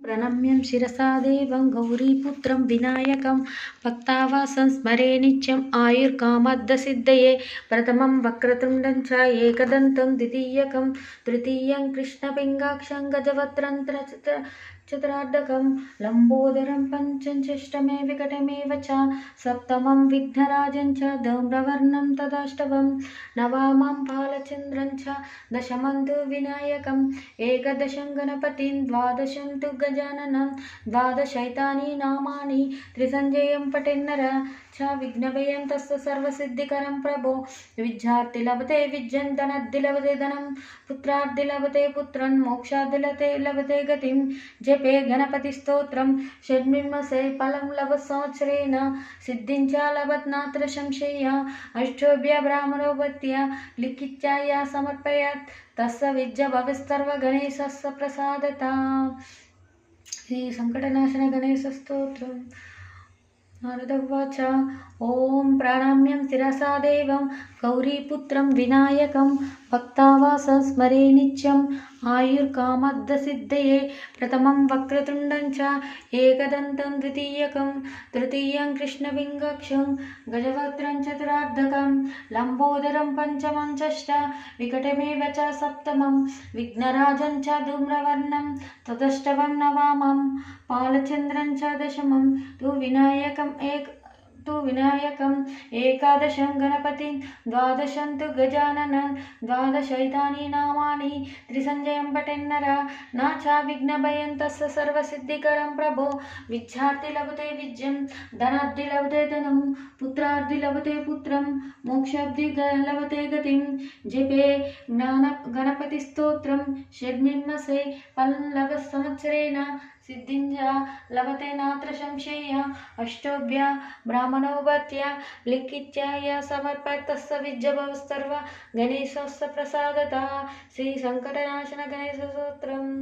प्रणम्यं शिरसा देवं गौरीपुत्रं विनायकं भक्तावासं स्मरे नित्यम् आयुर्कामद्दसिद्धये प्रथमं वक्रतुण्डं च एकदन्तं द्वितीयकं तृतीयं कृष्णपिङ्गाक्षं गजवक्त्रं चतुरार्धकं लम्बोदरं पञ्चम षष्ठमे विकटमेव च सप्तमं विघ्नराजं च धूम्रवर्णं तदाष्टमं नवमं बालचन्द्रं च दशमं तु विनायकम् एकदशं गणपतिं द्वादशं तु गजाननं द्वादशैतानि नामानि त्रिसञ्जयं पठेन्नर च विघ्नभयं तस्य सर्वसिद्धिकरं प्रभो विद्यार्थि लभते विद्यं धनाद्धि लभते धनं पुत्राद्धि लभते पुत्रं मोक्षाद्धि लभते गतिं जपे गणपतिस्तोत्रं षड्मिमसे फलं लभ संवत्सरेण सिद्धिं च लभत नात्र संशय अष्टोभ्य ब्राह्मणो भक्त्या लिखित्या या समर्पयात् तस्य विद्या भवस्तर्व गणेशस्य प्रसादता। श्री संकटनाशन गणेश स्तोत्रम्। नारद उवाच ओं प्रणम्यं शिरसा देवं गौरीपुत्रं विनायकं भक्तावासं स्मरे नित्यम् आयुर्कामद्दसिद्धये प्रथमं वक्रतुण्डं च एकदन्तं द्वितीयकं तृतीयं कृष्णपिङ्गाक्षं गजवक्त्रं चतुरार्धकं लम्बोदरं पञ्चमं षष्ठ विकटमेव च सप्तमं विघ्नराजं च धूम्रवर्णं तदष्टमं नवमं बालचन्द्रं च दशमं तु विनायकम् एकादशं गणपतिं द्वादशं तु गजाननं द्वादशैतानि नामानि त्रिसञ्जयं पठेन्नर न च विघ्नभयं तस्य सर्वसिद्धिकरं प्रभो विद्यार्थि लभते विद्यं धनाद्धि लभते धनं पुत्राद्धि लभते पुत्रं मोक्षाद्धि लभते गतिं जपे गणपतिस्तोत्रं षड्मिमसे फलं लभ संवत्सरेण सिद्धिं च लभते नात्र संशय अष्टोभ्य ब्राह्मणो भक्त्या लिखित्या या समर्पयत् तस्य विद्या भवस्तर्व गणेशस्य प्रसादतः। श्री संकटनाशन गणेश स्तोत्रम्।